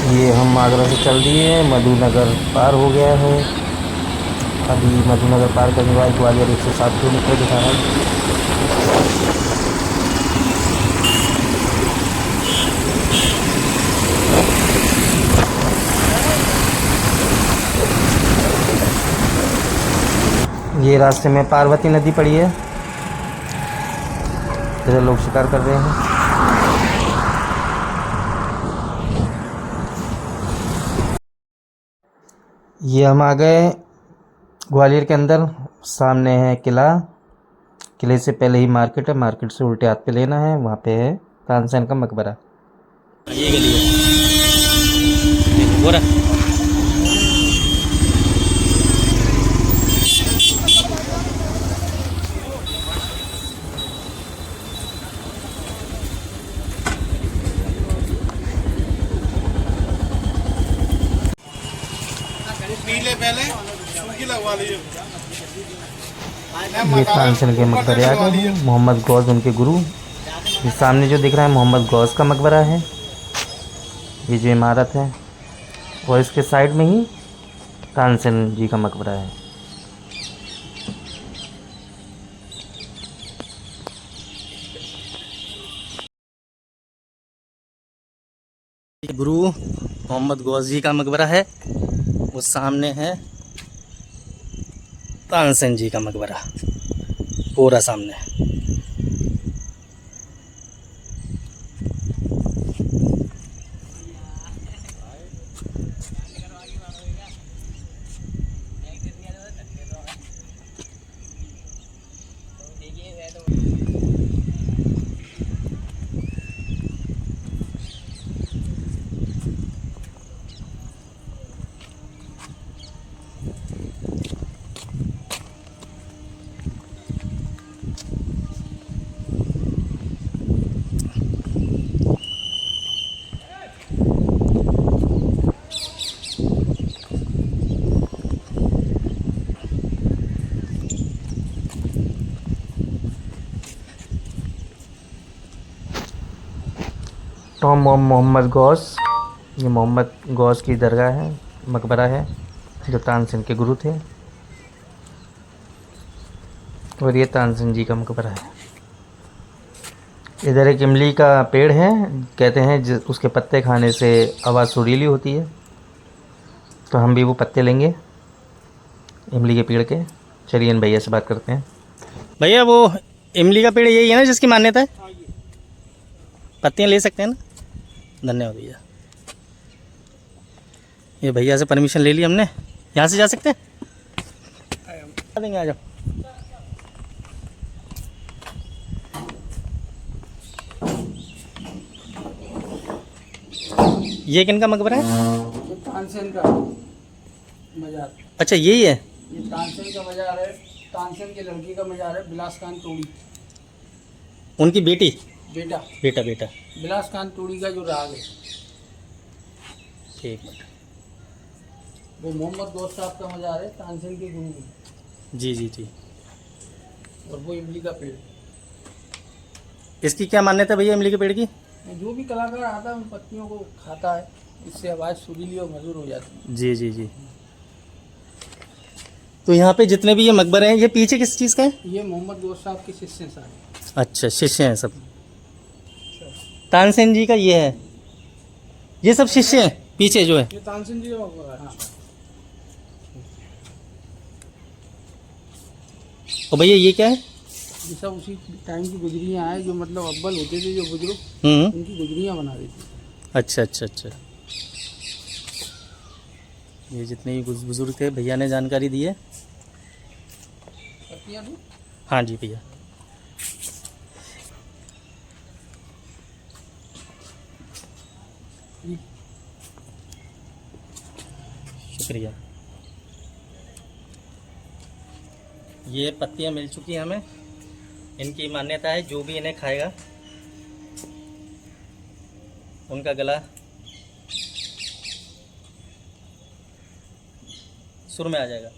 ये हम आगरा से चल दिए, मधुनगर पार हो गया है। अभी मधुनगर पार करने के बाद ग्वालियर 107 किलोमीटर दिखा रहा है। ये रास्ते में पार्वती नदी पड़ी है, इधर लोग शिकार कर रहे हैं। ये हम आ गए ग्वालियर के अंदर। सामने है किला, किले से पहले ही मार्केट है, मार्केट से उल्टे हाथ पे लेना है, वहाँ पे है तानसेन का मकबरा। ये गली है बोरा। पीले पहले सूखी लगवा लीजिए। ये तानसेन के मकबरे आ गए हैं। मोहम्मद गौस उनके गुरु। ये सामने जो दिख रहा है मोहम्मद गौस का मकबरा है, ये जो इमारत है, और इसके साइड में ही तानसेन जी का मकबरा है। गुरु मोहम्मद गौस जी का मकबरा है, वो सामने है तानसेन जी का मकबरा, पूरा सामने। टॉम मोहम्मद गौस, ये मोहम्मद गौस की दरगाह है, मकबरा है, जो तानसेन के गुरु थे। और ये तानसेन जी का मकबरा है। इधर एक इमली का पेड़ है, कहते हैं उसके पत्ते खाने से आवाज़ सुरीली होती है, तो हम भी वो पत्ते लेंगे इमली के पेड़ के। चलिए इन भैया से बात करते हैं। भैया वो इमली का पेड़ यही है ना जिसकी मान्यता है? पत्तियाँ ले सकते हैं ना? धन्यवाद भैया। ये भैया से परमिशन ले ली हमने, यहाँ से जा सकते हैं? आ देंगे, आ जाओ। ये किन का मकबरा है? तानसेन का मजार। अच्छा यही है। ये तानसेन का मजार है, तानसेन की लड़की का मजार है, बिलास खान तोड़ी। उनकी बेटी? बेटा। बेटा बेटा। बिलास खान तोड़ी का जो राग है, ठीक। वो मोहम्मद गौस साहब का मजार है, तानसेन के गुरु हैं। जी जी जी। और वो इमली का पेड़। इसकी क्या मान्यता है भैया इमली के पेड़ की? जो भी कलाकार आता है उन पत्तियों को खाता है, इससे आवाज़ सुरीली और मधुर हो जाती है। जी जी जी। तो यहाँ पे जितने भी ये मकबरे हैं, ये पीछे किस चीज़ का है? ये मोहम्मद गौस साहब के शिष्य हैं सारे। अच्छा, शिष्य हैं सब। तानसेन जी का ये है, ये सब शिष्य हैं पीछे जो है। ये तानसेन जी का मकबरा है। हाँ। और भैया ये क्या है? ये सब उसी टाइम की गुजरियाँ हैं, जो मतलब अव्वल होते थे जो बुजुर्ग, उनकी गुजरियाँ बना देते थे। अच्छा अच्छा अच्छा। ये जितने भी बुजुर्ग थे भैया ने जानकारी दी है। पत्तियाँ दूँ? हाँ जी भैया। शुक्रिया। ये पत्तियाँ मिल चुकी हैं हमें। इनकी मान्यता है जो भी इन्हें खाएगा उनका गला सुर में आ जाएगा।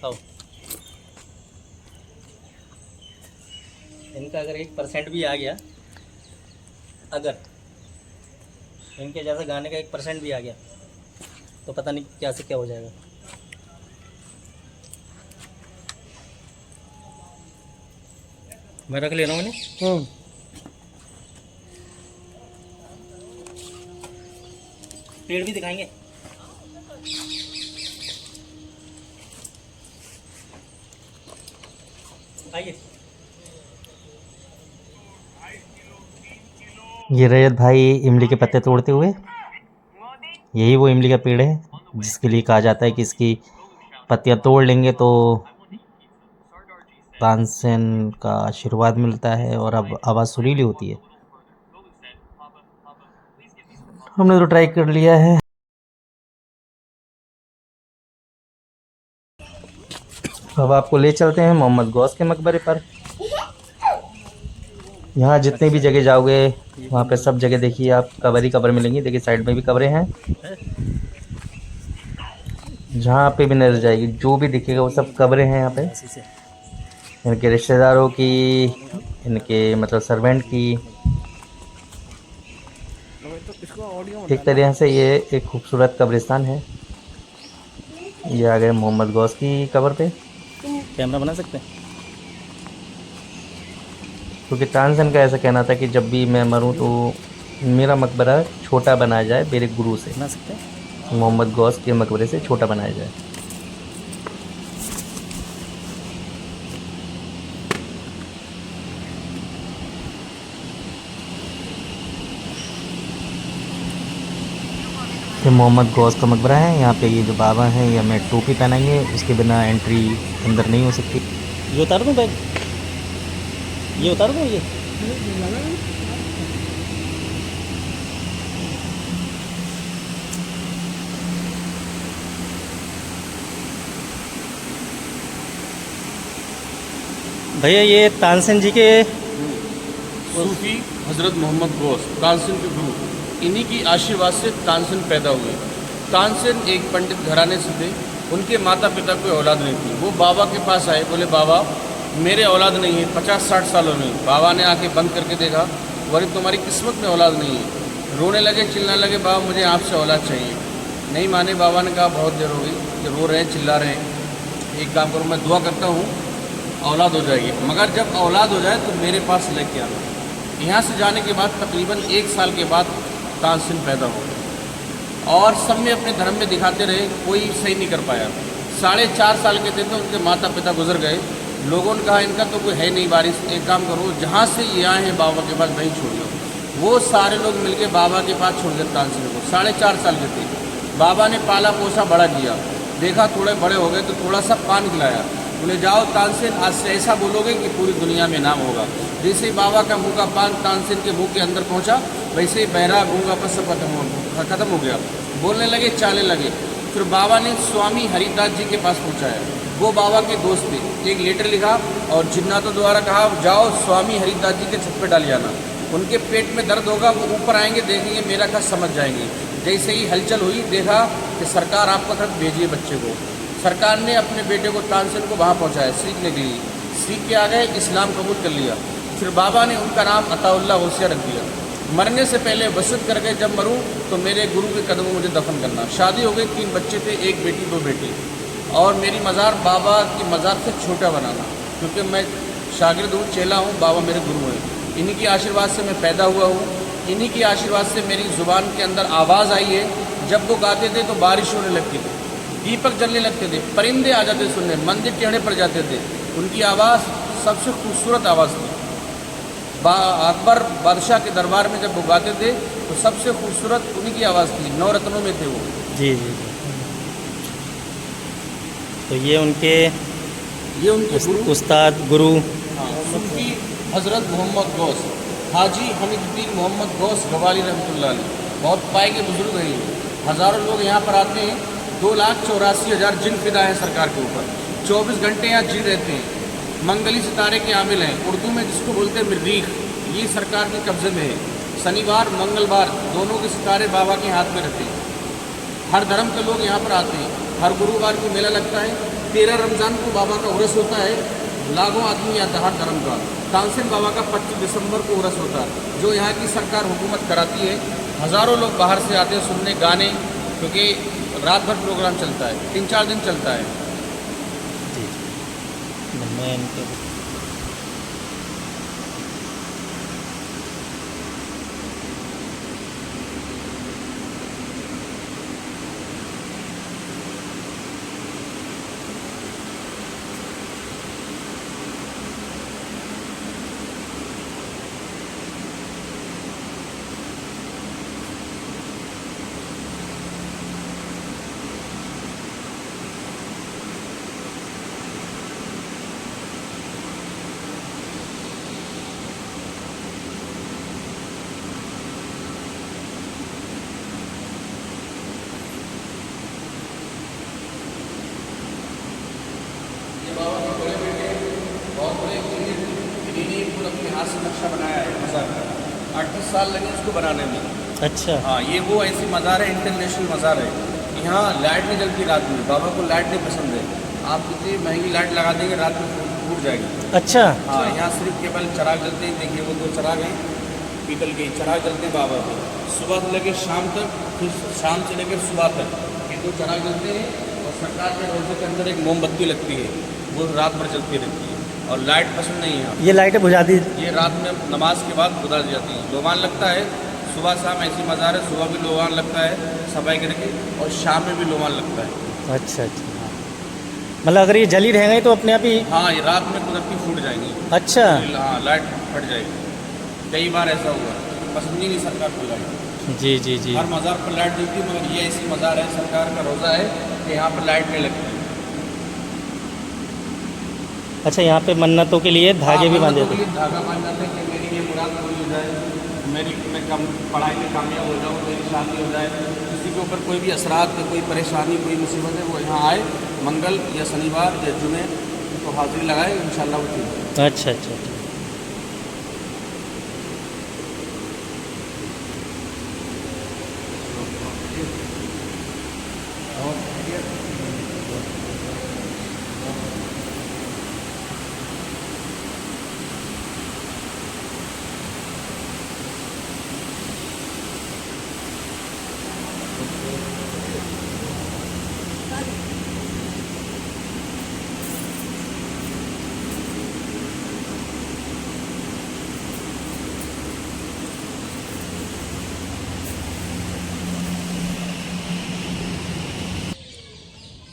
खाओ। इनका अगर 1% भी आ गया, अगर इनके जैसे गाने का 1% भी आ गया तो पता नहीं क्या से क्या हो जाएगा। मैं रख ले रहा हूँ इन्हें। पेड़ भी दिखाएंगे। आइए। ये रजत भाई इमली के पत्ते तोड़ते हुए, यही वो इमली का पेड़ है जिसके लिए कहा जाता है कि इसकी पत्तियां तोड़ लेंगे तो तानसेन का आशीर्वाद मिलता है और अब आवाज़ सुरीली होती है। हमने तो ट्राई कर लिया है। अब आपको ले चलते हैं मोहम्मद गौस के मकबरे पर। यहाँ जितने भी जगह जाओगे वहाँ पे सब जगह देखिए आप कबर ही कबर मिलेंगी। देखिए साइड में भी कब्रें हैं, जहाँ पे भी नजर जाएगी जो भी दिखेगा वो सब कब्रें हैं यहाँ पे। इनके रिश्तेदारों की, इनके मतलब सर्वेंट की। एक तरह से ये एक खूबसूरत कब्रिस्तान है। ये आ गए मोहम्मद गौस की कब्र पे। कैमरा बना सकते हैं। क्योंकि तानसेन का ऐसा कहना था कि जब भी मैं मरूं तो मेरा मकबरा छोटा बनाया जाए मेरे गुरु से, बना सकते हैं। मोहम्मद गौस के मकबरे से छोटा बनाया जाए। ये मोहम्मद गौस का मकबरा है। यहाँ पे ये जो बाबा हैं ये हमें टोपी पहनाएंगे, उसके बिना एंट्री अंदर नहीं हो सकती। ये उतार दूँ बैग? ये उतार दूँ ये? भैया ये तानसेन जी के सूफी हजरत मोहम्मद गौस तानसेन के गुरु, इन्हीं की आशीर्वाद से तानसेन पैदा हुए। तानसेन एक पंडित घराने से थे। उनके माता पिता कोई औलाद नहीं थी। वो बाबा के पास आए, बोले बाबा मेरे औलाद नहीं है 50-60 सालों में। बाबा ने आके बंद करके देखा, बोले तुम्हारी किस्मत में औलाद नहीं है। रोने लगे, चिल्लाने लगे, बाबा मुझे आपसे औलाद चाहिए। नहीं माने। बाबा ने कहा बहुत देर हो गई, कि रो रहे हैं, चिल्ला रहे हैं, एक काम करो मैं दुआ करता हूँ औलाद हो जाएगी, मगर जब औलाद हो जाए तो मेरे पास लेके आना। यहाँ से जाने के बाद तकरीबन 1 साल के बाद तानसेन पैदा हो गए और सब में अपने धर्म में दिखाते रहे, कोई सही नहीं कर पाया। 4.5 साल के थे तो उनके माता पिता गुजर गए। लोगों ने कहा इनका तो कोई है नहीं वारिस, एक काम करो जहाँ से ये आए हैं बाबा के पास वहीं छोड़ दो। वो सारे लोग मिलके बाबा के पास छोड़ गए तानसेन को। 4.5 साल के थे। बाबा ने पाला पोसा बड़ा किया, देखा थोड़े बड़े हो गए तो थोड़ा सा पान खिलाया। बोले जाओ तानसेन आज से ऐसा बोलोगे कि पूरी दुनिया में नाम होगा। जैसे ही बाबा का मुँह का पान तानसेन के मुँह के अंदर पहुँचा, वैसे ही बहरा गूंगा पर सब खत्म हो गया। बोलने लगे, चालने लगे। फिर बाबा ने स्वामी हरिदास जी के पास पहुँचाया। वो बाबा के दोस्त थे। एक लेटर लिखा और जिन्नातों द्वारा कहा जाओ स्वामी हरिदास जी के छत पे डाल जाना, उनके पेट में दर्द होगा, वो ऊपर आएंगे, देखेंगे मेरा कष्ट समझ जाएंगे। जैसे ही हलचल हुई, देखा कि सरकार आपका खत भेजिए बच्चे को। सरकार ने अपने बेटे को तानसेन को वहाँ पहुँचाया सीखने के लिए। सीख के आ गए, इस्लाम कबूल कर लिया। फिर बाबा ने उनका नाम अताउल्लाह गौसिया रख दिया। मरने से पहले वसीयत कर गए जब मरूं तो मेरे गुरु के कदमों मुझे दफन करना। शादी हो गई, 3 बच्चे थे, 1 बेटी 2 बेटे। और मेरी मज़ार बाबा की मज़ार से छोटा बनाना, क्योंकि मैं शागिर्द हूँ, चेला हूँ, बाबा मेरे गुरु हैं। इन्हीं के आशीर्वाद से मैं पैदा हुआ हूँ। इन्हीं के आशीर्वाद से मेरी ज़ुबान के अंदर आवाज़ आई है। जब वो गाते थे तो बारिश होने लगती थी, दीपक जलने लगते थे, परिंदे आ जाते सुनने, मंदिर टेढ़े पड़ जाते थे। उनकी आवाज़ सबसे खूबसूरत आवाज़ थी। अकबर बादशाह के दरबार में जब वो गाते थे तो सबसे खूबसूरत उन्हीं की आवाज़ थी। 9 रत्नों में थे वो। जी जी। तो ये उनके उस्ताद गुरु सूफी हजरत मोहम्मद गौस, हाजी हमीदुद्दीन मोहम्मद गौस गवाली रहमतुल्लाह अलैह। बहुत पाए के बुजुर्ग हैं ये। हज़ारों लोग यहाँ पर आते हैं। 2,84,000 जिन फिदा हैं सरकार के ऊपर। 24 घंटे यहाँ जिन रहते हैं। मंगली सितारे के आमिल हैं, उर्दू में जिसको बोलते हैं मरीख, ये सरकार के कब्जे में है। शनिवार मंगलवार दोनों के सितारे बाबा के हाथ में रहते हैं। हर धर्म के लोग यहाँ पर आते हैं। हर गुरुवार को मेला लगता है। 13 रमज़ान को बाबा का उर्स होता है। लाखों आदमी आता हर धर्म का। तानसेन बाबा का 25 दिसंबर को उर्स होता है, जो यहाँ की सरकार हुकूमत कराती है। हज़ारों लोग बाहर से आते हैं सुनने गाने, क्योंकि रात भर प्रोग्राम चलता है, 3-4 दिन चलता है। मैं इनके अपने हाथ से नक्शा बनाया है मज़ार का, 38 साल लगे इसको बनाने में। अच्छा। हाँ, ये वो ऐसी मज़ार है, इंटरनेशनल मज़ार है। यहाँ लाइट नहीं जलती रात में, बाबा को लाइट नहीं पसंद है। आप कितनी महंगी लाइट लगा देंगे रात में फूट जाएगी। अच्छा। हाँ, यहाँ सिर्फ केवल चराग जलते हैं। देखिए वो 2 चराग हैं, पीतल के चराग जलते हैं बाबा के, सुबह से लेकर शाम तक, फिर शाम से लेकर सुबह तक ये 2 चराग जलते हैं। और सरकार के रोज़े के अंदर एक मोमबत्ती लगती है, वो रात भर जलती रहती है। और लाइट पसंद नहीं है। ये लाइटें बुझा दी, ये रात में नमाज के बाद बुझा दी जाती है। लोबान लगता है सुबह शाम, ऐसी मज़ार है। सुबह भी लोबान लगता है सफाई करके, और शाम में भी लोबान लगता है। अच्छा अच्छा। मतलब अगर ये जली रहेंगे तो अपने आप ही। हाँ, ये रात में कुदरती फूट जाएंगी। अच्छा। हाँ, लाइट फट जाएगी। कई बार ऐसा हुआ, पसंद ही नहीं सरकार को लाइट। जी जी जी। हर मज़ार पर लाइट जलती है, मगर ये ऐसी मज़ार है, सरकार का रोज़ा है कि यहाँ पर लाइट नहीं लगती। अच्छा, यहाँ पे मन्नतों के लिए धागे भी बांधे थे। धागा बांध जाते हैं कि मेरी ये मुराद पूरी हो जाए, मैं कम पढ़ाई में कामयाब हो जाऊँ, मेरी शादी हो जाए। किसी के ऊपर कोई भी असरात, कोई परेशानी, कोई मुसीबत है, वो यहाँ आए मंगल या शनिवार या जुमे तो हाजिरी लगाए, इंशाल्लाह वो ठीक है। अच्छा अच्छा।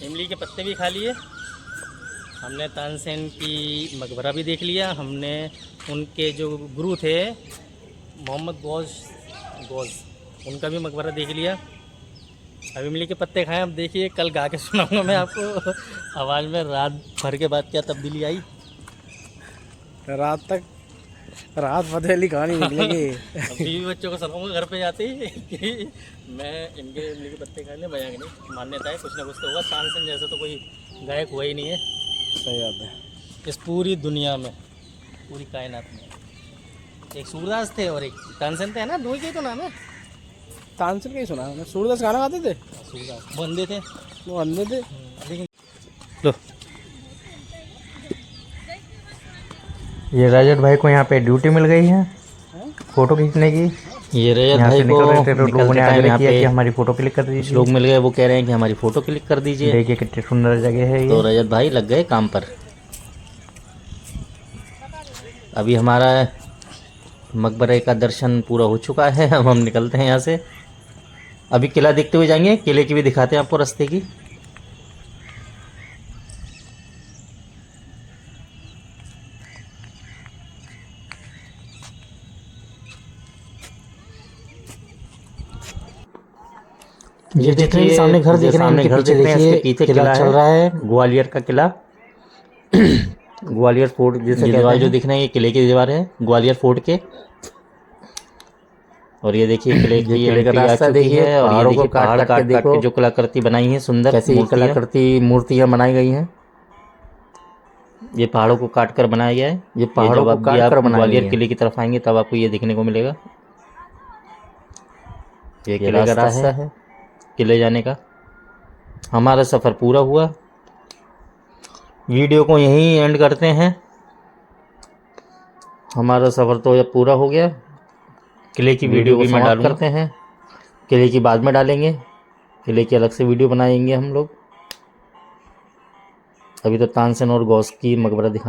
इमली के पत्ते भी खा लिए हमने, तानसेन की मकबरा भी देख लिया हमने, उनके जो गुरु थे मोहम्मद गौस उनका भी मकबरा देख लिया। अब इमली के पत्ते खाएं। अब देखिए कल गा के सुनाऊंगा मैं आपको आवाज़ में रात भर के बाद क्या तब्दीली आई। रात फतेह अली कहानी निकलेगी। अभी भी बच्चों को सुनाऊंगा घर पे जाते ही कि मैं इनके इमली के पत्ते खाने मजाक नहीं, मान्यता है कुछ ना कुछ तो होगा। तानसेन जैसा तो कोई गायक हुआ ही नहीं है। सही बात है। इस पूरी दुनिया में, पूरी कायनात में एक सूरदास थे और एक तानसेन थे, है ना, दो ही तो नाम है। तानसेन का ही सुना है, सूरदास गाना गाते थे। सूरदास वो अंधे थे, वो अंधे थे। लेकिन लो ये रजत भाई को यहाँ पे ड्यूटी मिल गई है फोटो खींचने की। ये रजत यहाँ भाई से निकल रहे थे तो को लोगों ने आग्रह किया कि पे हमारी फोटो क्लिक कर दीजिए। लोग मिल गए, वो कह रहे हैं कि हमारी फ़ोटो क्लिक कर दीजिए। देखिए कितनी सुंदर जगह है तो ये। रजत भाई लग गए काम पर। अभी हमारा मकबरे का दर्शन पूरा हो चुका है। अब हम निकलते हैं यहाँ से। अभी किला देखते हुए जाएंगे, किले की भी दिखाते हैं आपको रास्ते की। ये देख रहे हैं सामने घर देख रहे हैं, इनके पीछे देखिए किला चल रहा है, ग्वालियर का किला। ग्वालियर फोर्ट जैसे ये दीवार जो दिख रहे हैं ये किले की दीवार है ग्वालियर फोर्ट के। और ये देखिए किले की किले का एंट्री आ रास्ता चुकी देखिए, है। और ये पहाड़ों को देखिए पहाड़ काट काट के के जो कलाकृति बनाई है सुंदर, कैसी मूर्तियाँ। कलाकृति मूर्तियाँ बनाई गई हैं। ये पहाड़ों को काट कर बनाया गया है। ये पहाड़ों जब को आप काट कर बनाया ग्वालियर गया है। किले की तरफ आएंगे तब आपको ये देखने को मिलेगा। ये ये किले का रास्ता है किले जाने का। हमारा सफ़र पूरा हुआ। वीडियो को यहीं एंड करते हैं। हमारा सफ़र तो अब पूरा हो गया। किले की वीडियो भी मैं डालूंगा करते हैं, किले की बाद में डालेंगे, किले की अलग से वीडियो बनाएंगे हम लोग। अभी तो तानसेन और गौस की मकबरा दिखा